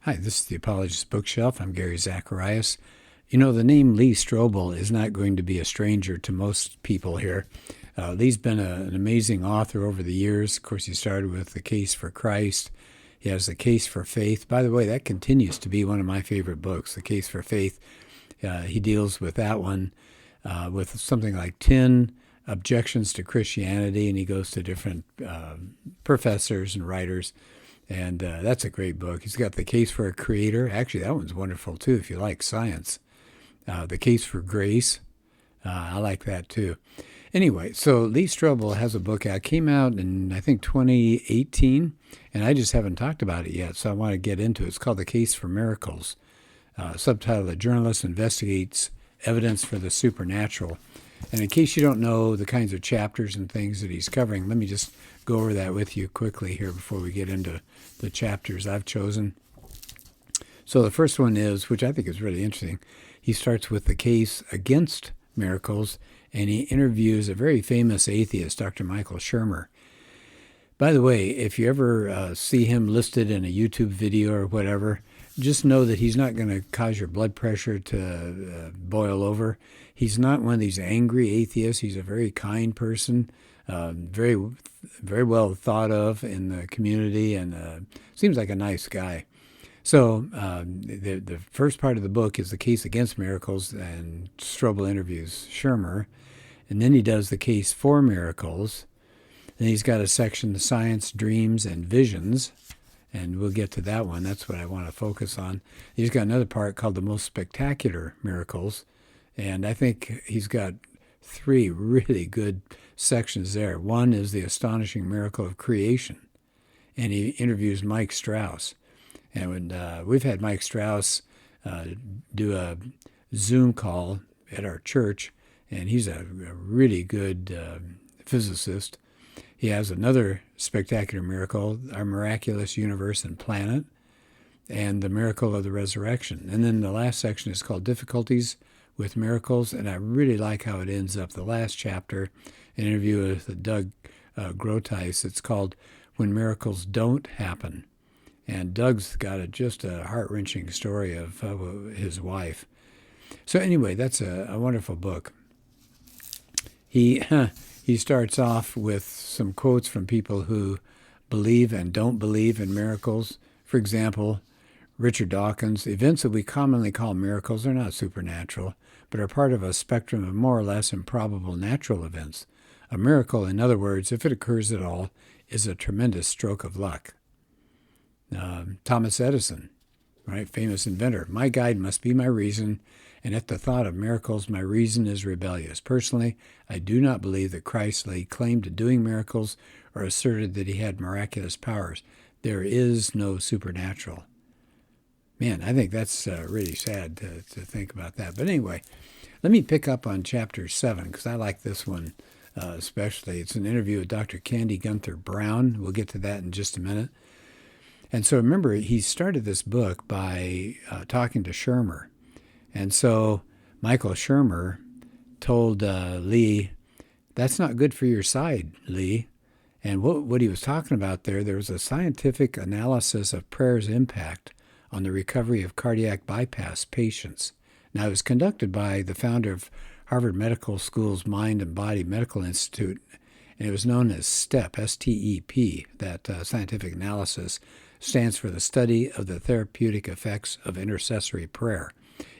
Hi, this is the Apologist Bookshelf. I'm Gary Zacharias. You know, the name Lee Strobel is not going to be a stranger to most people here. Lee's been an amazing author over the years. Of course, he started with The Case for Christ. He has The Case for Faith. By the way, that continues to be one of my favorite books, The Case for Faith. He deals with that one with something like 10 objections to Christianity, and he goes to different professors and writers. And that's a great book. He's got The Case for a Creator. Actually, that one's wonderful, too, if you like science. The Case for Grace. I like that, too. Anyway, so Lee Strobel has a book out. Came out in, I think, 2018, and I just haven't talked about it yet, so I want to get into it. It's called The Case for Miracles. Subtitle, A Journalist Investigates Evidence for the Supernatural. And in case you don't know the kinds of chapters and things that he's covering, let me just go over that with you quickly here before we get into the chapters I've chosen. So the first one is, which I think is really interesting, he starts with the case against miracles, and he interviews a very famous atheist, Dr. Michael Shermer. By the way, if you ever see him listed in a YouTube video or whatever, just know that he's not going to cause your blood pressure to boil over. He's not one of these angry atheists. He's a very kind person, very well thought of in the community, and seems like a nice guy. So the first part of the book is the case against miracles, and Strobel interviews Shermer. And then he does the case for miracles. Then he's got a section, the science, dreams, and visions. And we'll get to that one. That's what I want to focus on. He's got another part called the most spectacular miracles. And I think he's got three really good sections there. One is the astonishing miracle of creation. And he interviews Mike Strauss. And we've had Mike Strauss do a Zoom call at our church. And he's a really good physicist. He has another spectacular miracle, our miraculous universe and planet, and the miracle of the resurrection. And then the last section is called Difficulties with Miracles, and I really like how it ends up. The last chapter, an interview with Doug Grotice, it's called When Miracles Don't Happen. And Doug's got just a heart-wrenching story of his wife. So anyway, that's a wonderful book. He starts off with some quotes from people who believe and don't believe in miracles. For example, Richard Dawkins, events that we commonly call miracles are not supernatural, but are part of a spectrum of more or less improbable natural events. A miracle, in other words, if it occurs at all, is a tremendous stroke of luck. Thomas Edison, right, famous inventor. My guide must be my reason, and at the thought of miracles, my reason is rebellious. Personally, I do not believe that Christ laid claim to doing miracles or asserted that he had miraculous powers. There is no supernatural. Man, I think that's really sad to think about that. But anyway, let me pick up on chapter 7, because I like this one especially. It's an interview with Dr. Candy Gunther Brown. We'll get to that in just a minute. And so remember, he started this book by talking to Shermer. And so Michael Shermer told Lee, that's not good for your side, Lee. And what he was talking about there was a scientific analysis of prayer's impact on the recovery of cardiac bypass patients. Now, it was conducted by the founder of Harvard Medical School's Mind and Body Medical Institute, and it was known as STEP, S-T-E-P, that scientific analysis stands for the study of the therapeutic effects of intercessory prayer.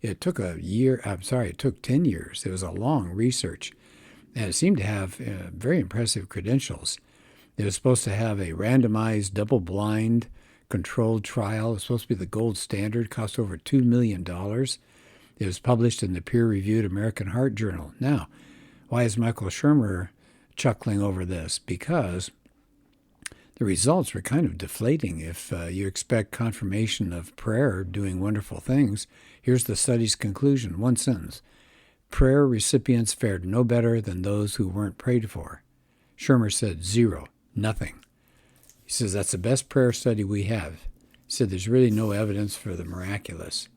It took it took 10 years. It was a long research, and it seemed to have very impressive credentials. It was supposed to have a randomized, double-blind, controlled trial. It was supposed to be the gold standard, cost over $2 million. It was published in the peer-reviewed American Heart Journal. Now, why is Michael Shermer chuckling over this? Because the results were kind of deflating. If you expect confirmation of prayer doing wonderful things, here's the study's conclusion, one sentence. Prayer recipients fared no better than those who weren't prayed for. Shermer said 0, nothing. He says that's the best prayer study we have. He said there's really no evidence for the miraculous.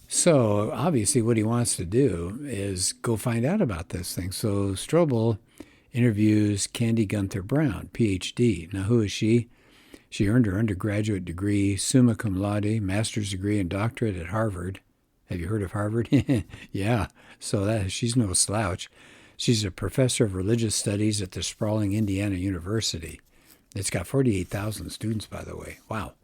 So obviously what he wants to do is go find out about this thing. So Strobel interviews Candy Gunther Brown, Ph.D. Now, who is she? She earned her undergraduate degree, summa cum laude, master's degree, and doctorate at Harvard. Have you heard of Harvard? Yeah, so she's no slouch. She's a professor of religious studies at the sprawling Indiana University. It's got 48,000 students, by the way. Wow.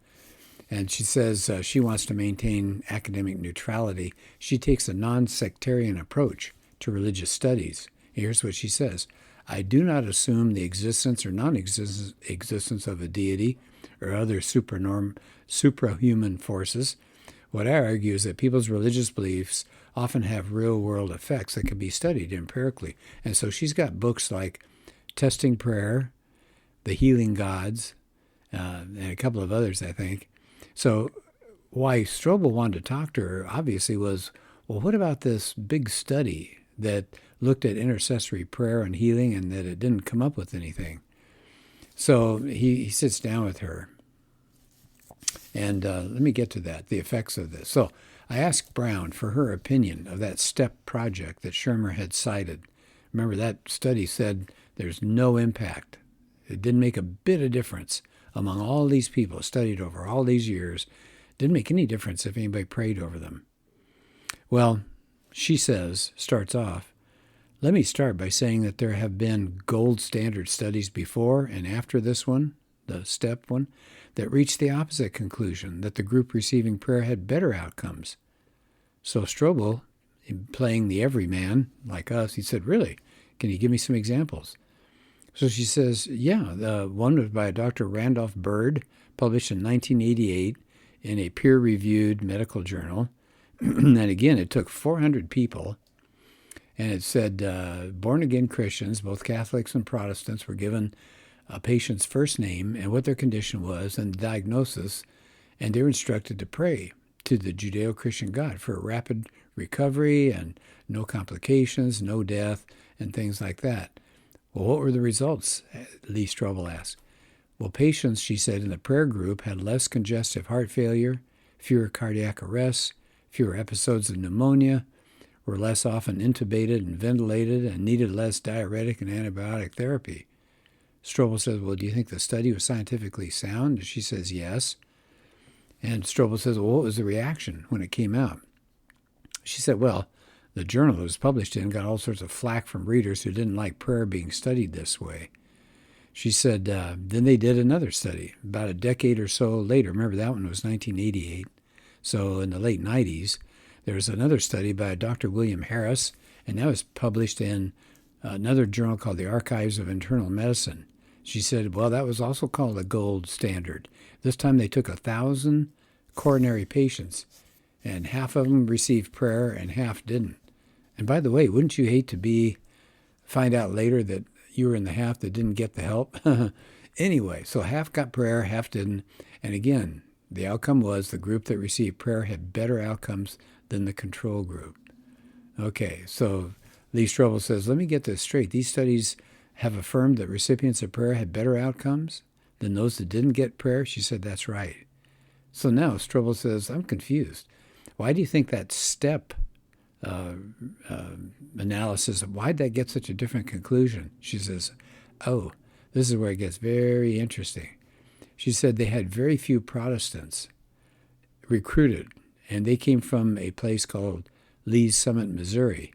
And she says she wants to maintain academic neutrality. She takes a non-sectarian approach to religious studies. Here's what she says. I do not assume the existence or non-existence of a deity or other suprahuman forces. What I argue is that people's religious beliefs often have real-world effects that can be studied empirically. And so she's got books like Testing Prayer, The Healing Gods, and a couple of others, I think. So why Strobel wanted to talk to her, obviously, was, well, what about this big study that looked at intercessory prayer and healing and that it didn't come up with anything? So he sits down with her. And let me get to that, the effects of this. So I asked Brown for her opinion of that STEP project that Shermer had cited. Remember, that study said there's no impact. It didn't make a bit of difference among all these people studied over all these years. Didn't make any difference if anybody prayed over them. Well, she starts off, let me start by saying that there have been gold standard studies before and after this one, the STEP one, that reached the opposite conclusion, that the group receiving prayer had better outcomes. So Strobel, playing the everyman like us, he said, really? Can you give me some examples? So she says, yeah, the one was by Dr. Randolph Bird, published in 1988 in a peer-reviewed medical journal. And again, it took 400 people, and it said born-again Christians, both Catholics and Protestants, were given a patient's first name and what their condition was and the diagnosis, and they were instructed to pray to the Judeo-Christian God for a rapid recovery and no complications, no death, and things like that. Well, what were the results? Lee Strobel asked. Well, patients, she said, in the prayer group had less congestive heart failure, fewer cardiac arrests, fewer episodes of pneumonia, were less often intubated and ventilated, and needed less diuretic and antibiotic therapy. Strobel says, well, do you think the study was scientifically sound? She says, yes. And Strobel says, well, what was the reaction when it came out? She said, well, the journal it was published in got all sorts of flack from readers who didn't like prayer being studied this way. She said, then they did another study about a decade or so later. Remember, that one was 1988. So in the late 90s, there was another study by Dr. William Harris, and that was published in another journal called the Archives of Internal Medicine. She said, well, that was also called a gold standard. This time they took 1,000 coronary patients, and half of them received prayer and half didn't. And by the way, wouldn't you hate to find out later that you were in the half that didn't get the help? Anyway, so half got prayer, half didn't. And again, the outcome was the group that received prayer had better outcomes than the control group. Okay, so Lee Strobel says, let me get this straight. These studies have affirmed that recipients of prayer had better outcomes than those that didn't get prayer? She said, that's right. So now Strobel says, I'm confused. Why do you think that STEP analysis, why'd that get such a different conclusion? She says, oh, this is where it gets very interesting. She said they had very few Protestants recruited, and they came from a place called Lee's Summit, Missouri,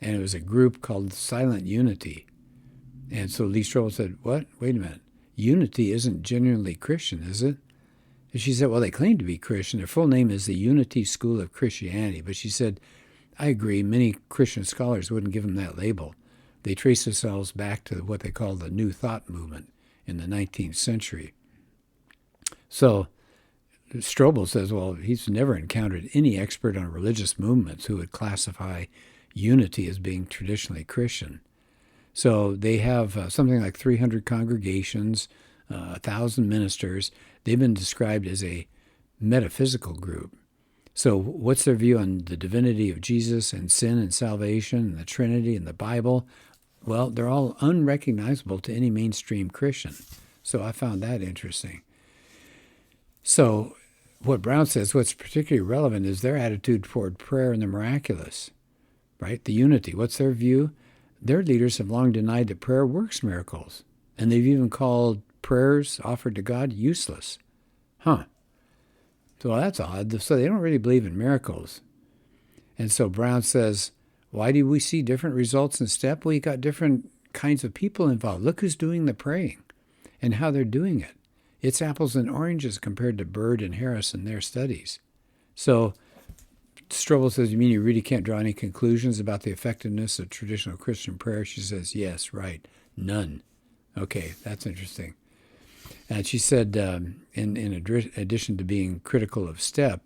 and it was a group called Silent Unity. And so Lee Strobel said, what? Wait a minute. Unity isn't genuinely Christian, is it? And she said, well, they claim to be Christian. Their full name is the Unity School of Christianity. But she said, I agree, many Christian scholars wouldn't give them that label. They trace themselves back to what they call the New Thought movement in the 19th century. So Strobel says, well, he's never encountered any expert on religious movements who would classify unity as being traditionally Christian. So they have something like 300 congregations, 1,000 ministers. They've been described as a metaphysical group. So what's their view on the divinity of Jesus and sin and salvation and the Trinity and the Bible? Well, they're all unrecognizable to any mainstream Christian. So I found that interesting. So what Brown says, what's particularly relevant is their attitude toward prayer and the miraculous, right? The unity. What's their view? Their leaders have long denied that prayer works miracles, and they've even called prayers offered to God useless. Huh. So that's odd. So they don't really believe in miracles. And so Brown says, why do we see different results in STEP? Well, you got different kinds of people involved. Look who's doing the praying and how they're doing it. It's apples and oranges compared to Bird and Harris and their studies. So Strobel says, you mean you really can't draw any conclusions about the effectiveness of traditional Christian prayer? She says, yes, right. None. Okay, that's interesting. And she said, in addition to being critical of STEP,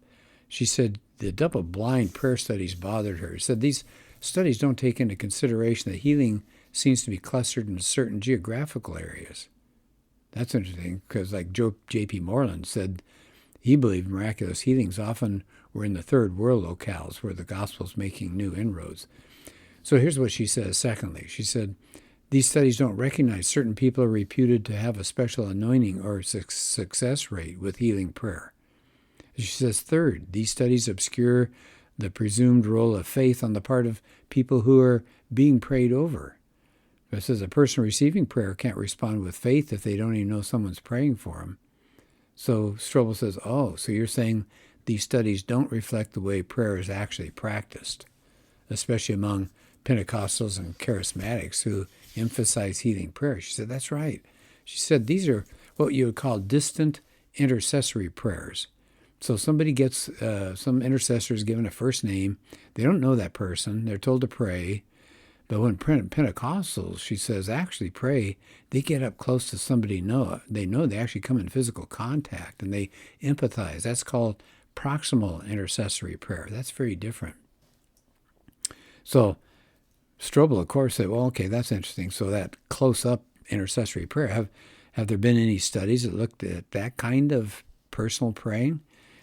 she said the double-blind prayer studies bothered her. She said these studies don't take into consideration that healing seems to be clustered in certain geographical areas. That's interesting because like J.P. Moreland said, he believed miraculous healings often were in the third world locales where the gospel's making new inroads. So here's what she says secondly. She said, these studies don't recognize certain people are reputed to have a special anointing or success rate with healing prayer. She says, third, these studies obscure the presumed role of faith on the part of people who are being prayed over. It says a person receiving prayer can't respond with faith if they don't even know someone's praying for them. So Strobel says, oh, so you're saying these studies don't reflect the way prayer is actually practiced, especially among Pentecostals and charismatics who emphasize healing prayer. She said, that's right. She said, these are what you would call distant intercessory prayers. So somebody gets, some intercessor is given a first name. They don't know that person. They're told to pray. But when Pentecostals, she says, actually pray, they get up close to somebody they know they actually come in physical contact and they empathize. That's called proximal intercessory prayer. That's very different. So Strobel, of course, said, well, okay, that's interesting. So that close-up intercessory prayer, have there been any studies that looked at that kind of personal praying?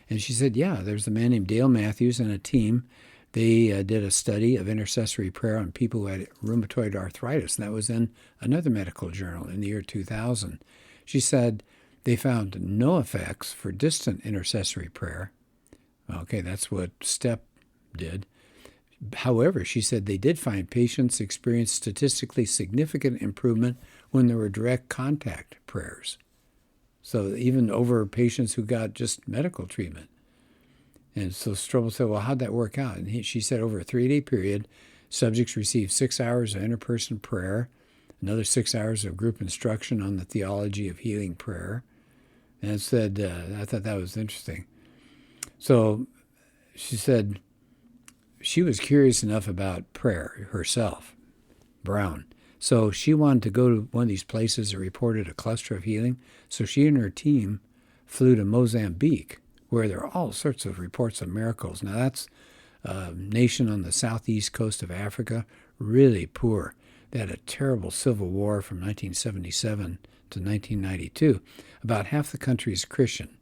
And she said, yeah, there's a man named Dale Matthews and a team. They did a study of intercessory prayer on people who had rheumatoid arthritis, and that was in another medical journal in the year 2000. She said they found no effects for distant intercessory prayer. Okay, that's what STEP did. However, she said they did find patients experienced statistically significant improvement when there were direct contact prayers. So even over patients who got just medical treatment. And so Strobel said, well, how'd that work out? And she said over a 3-day period, subjects received 6 hours of interperson prayer, another 6 hours of group instruction on the theology of healing prayer. And said, I thought that was interesting. So she said she was curious enough about prayer herself, Brown. So she wanted to go to one of these places that reported a cluster of healing. So she and her team flew to Mozambique, where there are all sorts of reports of miracles. Now that's a nation on the southeast coast of Africa, really poor. They had a terrible civil war from 1977 to 1992. About half the country is Christian.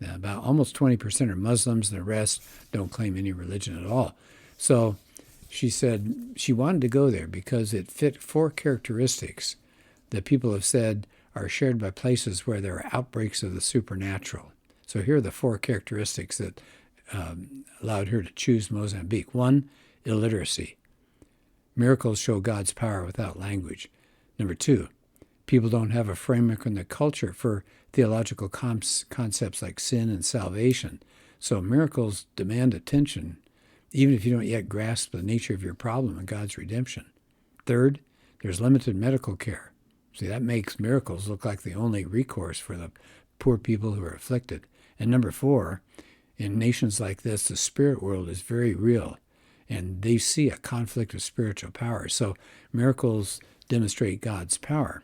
About almost 20% are Muslims, and the rest don't claim any religion at all. So she said she wanted to go there because it fit 4 characteristics that people have said are shared by places where there are outbreaks of the supernatural. So here are the 4 characteristics that allowed her to choose Mozambique. 1, illiteracy. Miracles show God's power without language. Number 2, people don't have a framework in their culture for theological concepts like sin and salvation. So miracles demand attention, even if you don't yet grasp the nature of your problem and God's redemption. 3rd, there's limited medical care. See, that makes miracles look like the only recourse for the poor people who are afflicted. And number 4, in nations like this, the spirit world is very real, and they see a conflict of spiritual power. So miracles demonstrate God's power.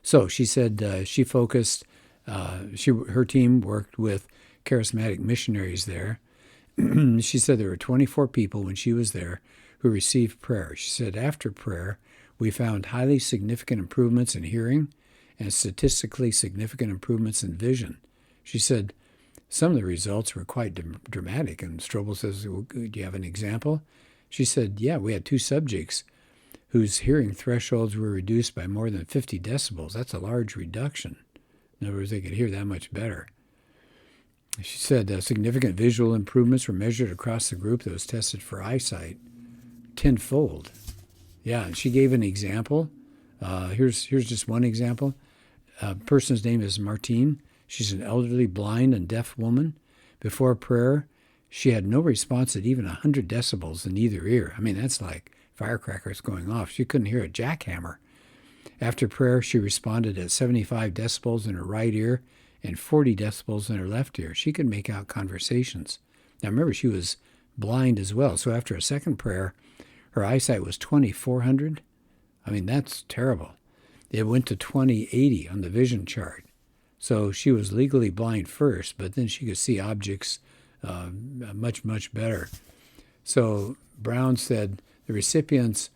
So she said she focused, her team worked with charismatic missionaries there. She said there were 24 people when she was there who received prayer. She said after prayer, we found highly significant improvements in hearing and statistically significant improvements in vision. She said some of the results were quite dramatic. And Strobel says, well, do you have an example? She said, yeah, we had 2 subjects whose hearing thresholds were reduced by more than 50 decibels. That's a large reduction. In other words, they could hear that much better. She said significant visual improvements were measured across the group that was tested for eyesight, 10-fold. Yeah, and she gave an example. Here's just one example. person's name is Martine. She's an elderly, blind, and deaf woman. Before prayer, she had no response at even 100 decibels in either ear. I mean, that's like firecrackers going off. She couldn't hear a jackhammer. After prayer, she responded at 75 decibels in her right ear and 40 decibels in her left ear. She could make out conversations. Now remember, she was blind as well. So after a second prayer, her eyesight was 2400. I mean, that's terrible. It went to 2080 on the vision chart. So she was legally blind first, but then she could see objects much, much better. So Brown said the recipients,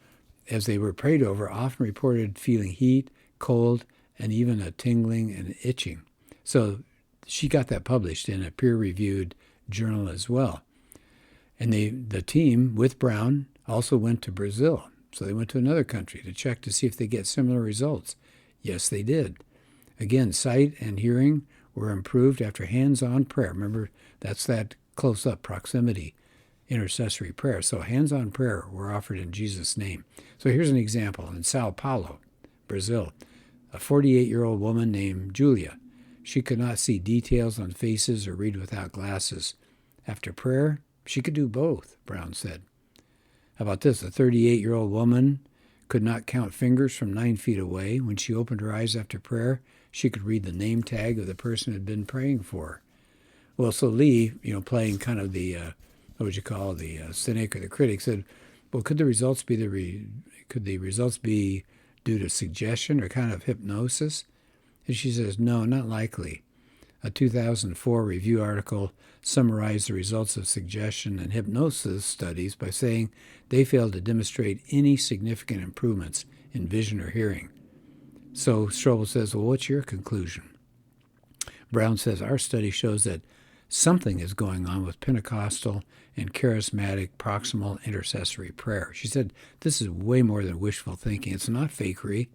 as they were prayed over, often reported feeling heat, cold, and even a tingling and itching. So she got that published in a peer-reviewed journal as well. And the team with Brown also went to Brazil. So they went to another country to check to see if they get similar results. Yes, they did. Again, sight and hearing were improved after hands-on prayer. Remember, that's that close-up proximity intercessory prayer. So hands-on prayer were offered in Jesus' name. So here's an example. In Sao Paulo, Brazil, a 48-year-old woman named Julia. She could not see details on faces or read without glasses. After prayer, she could do both, Brown said. How about this? A 38-year-old woman could not count fingers from 9 feet away. When she opened her eyes after prayer, she could read the name tag of the person who had been praying for her. Well, so Lee, playing kind of the, the cynic or the critic, said, well, could the results be due to suggestion or kind of hypnosis? And she says, no, not likely. A 2004 review article summarized the results of suggestion and hypnosis studies by saying they failed to demonstrate any significant improvements in vision or hearing. So Strobel says, well, what's your conclusion? Brown says, our study shows that something is going on with Pentecostal and charismatic proximal intercessory prayer. She said, this is way more than wishful thinking. It's not fakery.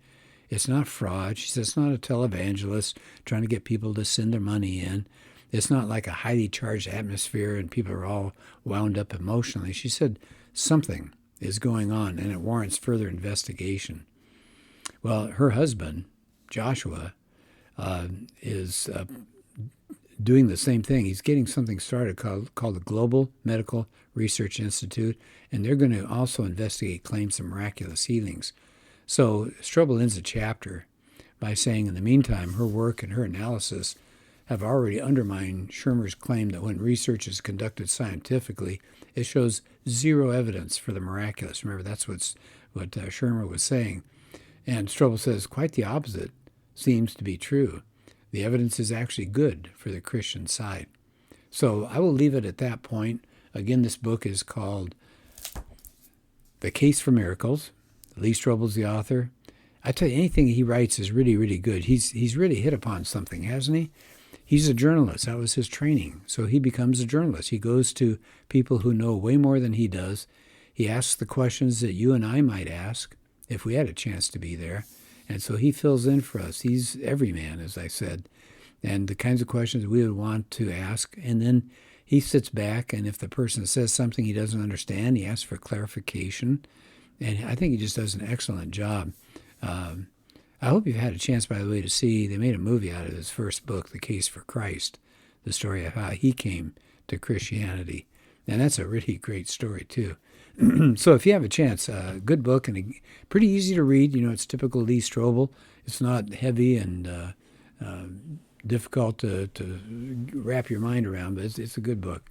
It's not fraud. She says, it's not a televangelist trying to get people to send their money in. It's not like a highly charged atmosphere and people are all wound up emotionally. She said, something is going on and it warrants further investigation. Well, her husband, Joshua, is doing the same thing. He's getting something started called the Global Medical Research Institute, and they're going to also investigate claims of miraculous healings. So Strobel ends the chapter by saying, in the meantime, her work and her analysis have already undermined Schirmer's claim that when research is conducted scientifically, it shows zero evidence for the miraculous. Remember, that's what Schirmer was saying. And Strobel says quite the opposite seems to be true. The evidence is actually good for the Christian side. So I will leave it at that point. Again, this book is called The Case for Miracles. Lee Strobel's the author. I tell you, anything he writes is really, really good. He's really hit upon something, hasn't he? He's a journalist. That was his training. So he becomes a journalist. He goes to people who know way more than he does. He asks the questions that you and I might ask if we had a chance to be there. And so he fills in for us. He's every man, as I said, and the kinds of questions we would want to ask. And then he sits back, and if the person says something he doesn't understand, he asks for clarification. And I think he just does an excellent job. I hope you've had a chance, by the way, to see, they made a movie out of his first book, The Case for Christ, the story of how he came to Christianity. And that's a really great story, too. So if you have a chance, good book and pretty easy to read. It's typical Lee Strobel. It's not heavy and difficult to wrap your mind around, but it's a good book.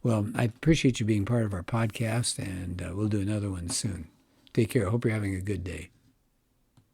Well, I appreciate you being part of our podcast, and we'll do another one soon. Take care. I hope you're having a good day.